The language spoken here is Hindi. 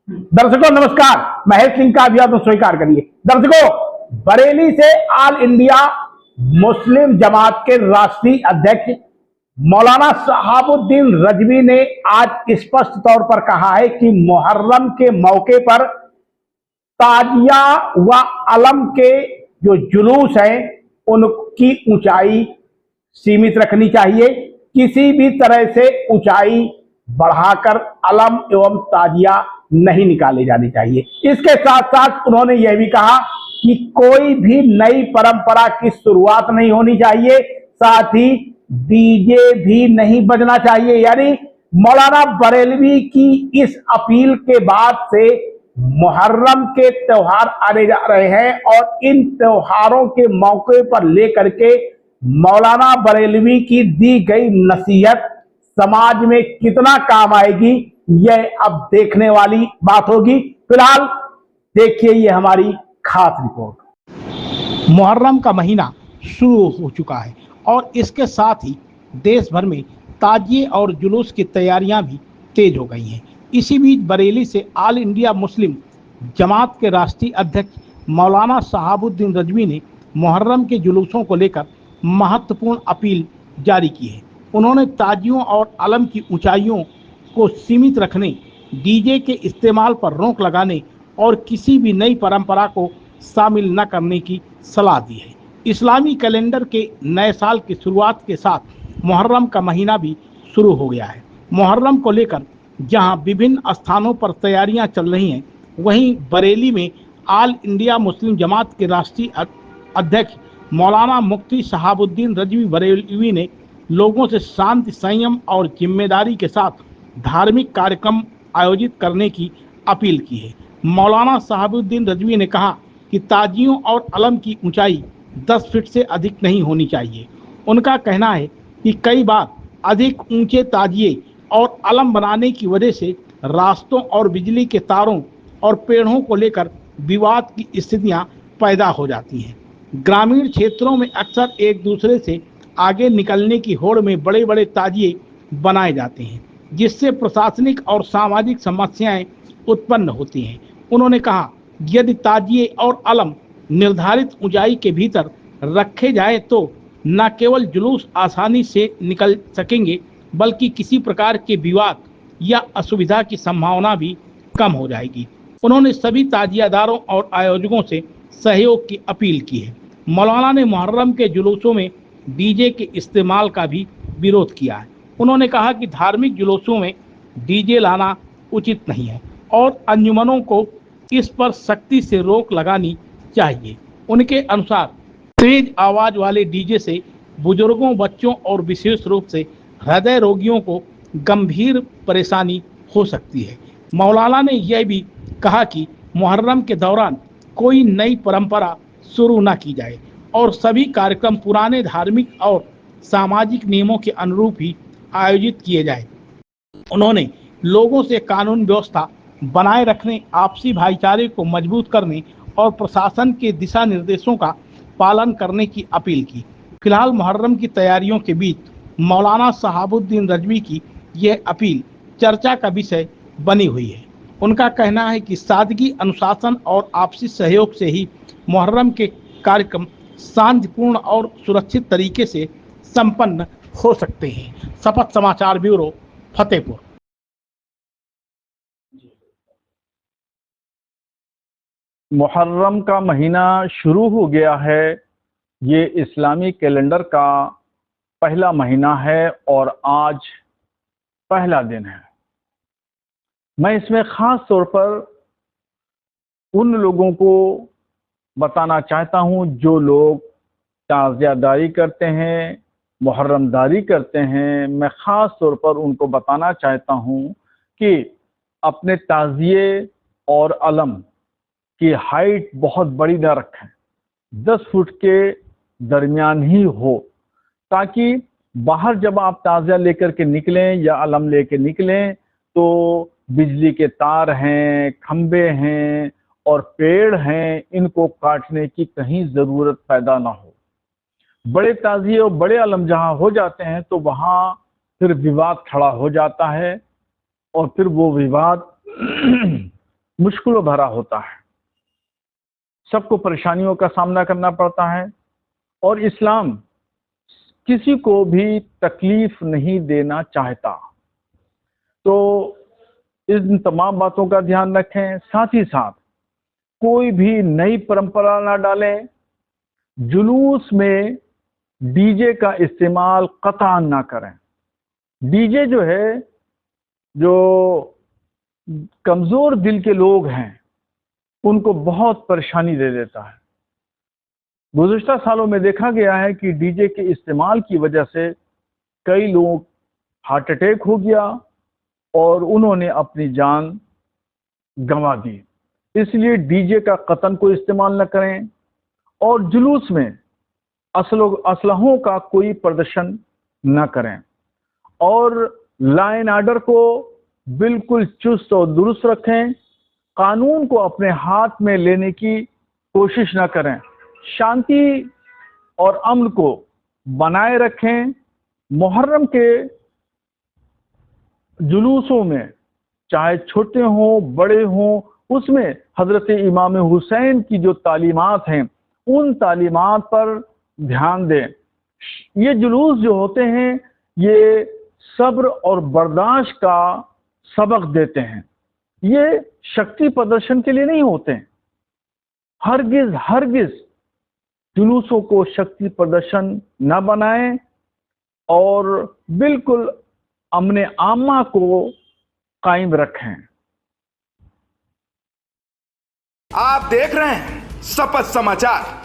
दर्शकों नमस्कार, महेश सिंह का अभिवादन स्वीकार करिए। दर्शकों, बरेली से ऑल इंडिया मुस्लिम जमात के राष्ट्रीय अध्यक्ष मौलाना शहाबुद्दीन रजवी ने आज स्पष्ट तौर पर कहा है कि मुहर्रम के मौके पर ताजिया व अलम के जो जुलूस हैं उनकी ऊंचाई सीमित रखनी चाहिए। किसी भी तरह से ऊंचाई बढ़ाकर अलम एवं ताजिया नहीं निकाले जाने चाहिए। इसके साथ साथ उन्होंने यह भी कहा कि कोई भी नई परंपरा की शुरुआत नहीं होनी चाहिए, साथ ही डीजे भी नहीं बजना चाहिए। यानी मौलाना बरेलवी की इस अपील के बाद से मुहर्रम के त्योहार आने जा रहे हैं और इन त्योहारों के मौके पर लेकर के मौलाना बरेलवी की दी गई नसीहत समाज में कितना काम आएगी, यह अब देखने वाली बात होगी। फिलहाल देखिए ये हमारी खास रिपोर्ट। मुहर्रम का महीना शुरू हो चुका है और इसके साथ ही देश भर में ताजिए और जुलूस की तैयारियां भी तेज हो गई हैं। इसी बीच बरेली से ऑल इंडिया मुस्लिम जमात के राष्ट्रीय अध्यक्ष मौलाना शहाबुद्दीन रजवी ने मुहर्रम के जुलूसों को लेकर महत्वपूर्ण अपील जारी की है। उन्होंने ताजियों और अलम की ऊंचाइयों को सीमित रखने, डीजे के इस्तेमाल पर रोक लगाने और किसी भी नई परंपरा को शामिल न करने की सलाह दी है। इस्लामी कैलेंडर के नए साल की शुरुआत के साथ मुहर्रम का महीना भी शुरू हो गया है। मुहर्रम को लेकर जहां विभिन्न स्थानों पर तैयारियां चल रही हैं, वहीं बरेली में ऑल इंडिया मुस्लिम जमात के राष्ट्रीय अध्यक्ष मौलाना मुफ्ती शहाबुद्दीन रजवी बरेलवी ने लोगों से शांति, संयम और जिम्मेदारी के साथ धार्मिक कार्यक्रम आयोजित करने की अपील की है। मौलाना शहाबुद्दीन रजवी ने कहा कि ताजियों और अलम की ऊंचाई 10 फीट से अधिक नहीं होनी चाहिए। उनका कहना है कि कई बार अधिक ऊंचे ताजिए और अलम बनाने की वजह से रास्तों और बिजली के तारों और पेड़ों को लेकर विवाद की स्थितियां पैदा हो जाती हैं। ग्रामीण क्षेत्रों में अक्सर एक दूसरे से आगे निकलने की होड़ में बड़े बड़े ताजिए बनाए जाते हैं, जिससे प्रशासनिक और सामाजिक समस्याएं उत्पन्न होती हैं। उन्होंने कहा, यदि ताजिए और अलम निर्धारित ऊंचाई के भीतर रखे जाए तो न केवल जुलूस आसानी से निकल सकेंगे, बल्कि किसी प्रकार के विवाद या असुविधा की संभावना भी कम हो जाएगी। उन्होंने सभी ताजियादारों और आयोजकों से सहयोग की अपील की है। मौलाना ने मुहर्रम के जुलूसों में डीजे के इस्तेमाल का भी विरोध किया है। उन्होंने कहा कि धार्मिक जुलूसों में डीजे लाना उचित नहीं है और अंजुमनों को इस पर सख्ती से रोक लगानी चाहिए। उनके अनुसार तेज आवाज वाले डीजे से बुजुर्गों, बच्चों और विशेष रूप से हृदय रोगियों को गंभीर परेशानी हो सकती है। मौलाना ने यह भी कहा कि मुहर्रम के दौरान कोई नई परंपरा शुरू न की जाए और सभी कार्यक्रम पुराने धार्मिक और सामाजिक नियमों के अनुरूप ही आयोजित किए जाए। उन्होंने लोगों से कानून व्यवस्था बनाए रखने, आपसी भाईचारे को मजबूत करने और प्रशासन के दिशा निर्देशों का पालन करने की अपील की। फिलहाल मुहर्रम की तैयारियों के बीच मौलाना शहाबुद्दीन रजवी की यह अपील चर्चा का विषय बनी हुई है। उनका कहना है कि सादगी, अनुशासन और आपसी सहयोग से ही मुहर्रम के कार्यक्रम शांतिपूर्ण और सुरक्षित तरीके से संपन्न हो सकते हैं। शपथ समाचार ब्यूरो, फतेहपुर। मुहर्रम का महीना शुरू हो गया है। ये इस्लामी कैलेंडर का पहला महीना है और आज पहला दिन है। मैं इसमें खास तौर पर उन लोगों को बताना चाहता हूं जो लोग ताज़ियादारी करते हैं, मुहर्रमदारी करते हैं। मैं खास तौर पर उनको बताना चाहता हूं कि अपने ताज़िए और अलम की हाइट बहुत बड़ी ना रखें, 10 फुट के दरमियान ही हो, ताकि बाहर जब आप ताज़िया लेकर के निकलें या अलम लेकर निकलें तो बिजली के तार हैं, खंबे हैं और पेड़ हैं, इनको काटने की कहीं ज़रूरत पैदा ना हो। बड़े ताज़िए और बड़े अलम जहाँ हो जाते हैं तो वहाँ फिर विवाद खड़ा हो जाता है और फिर वो विवाद मुश्किलों भरा होता है, सबको परेशानियों का सामना करना पड़ता है और इस्लाम किसी को भी तकलीफ नहीं देना चाहता। तो इन तमाम बातों का ध्यान रखें, साथ ही साथ कोई भी नई परंपरा ना डालें, जुलूस में डीजे का इस्तेमाल कतई ना करें। डीजे जो है, जो कमजोर दिल के लोग हैं उनको बहुत परेशानी दे देता है। गुज़िश्ता सालों में देखा गया है कि डीजे के इस्तेमाल की वजह से कई लोग हार्ट अटैक हो गया और उन्होंने अपनी जान गंवा दी। इसलिए डीजे का कतई कोई इस्तेमाल न करें और जुलूस में असलहों का कोई प्रदर्शन न करें और लाइन आर्डर को बिल्कुल चुस्त और दुरुस्त रखें। कानून को अपने हाथ में लेने की कोशिश न करें। शांति और अमन को बनाए रखें। मुहर्रम के जुलूसों में चाहे छोटे हों बड़े हों, उसमें हजरत इमाम हुसैन की जो तालीमात हैं उन तालीमात पर ध्यान दें। ये जुलूस जो होते हैं ये सब्र और बर्दाश्त का सबक देते हैं, ये शक्ति प्रदर्शन के लिए नहीं होते हैं। हरगिज जुलूसों को शक्ति प्रदर्शन न बनाएं और बिल्कुल अमने आमा को कायम रखें। आप देख रहे हैं शपथ समाचार।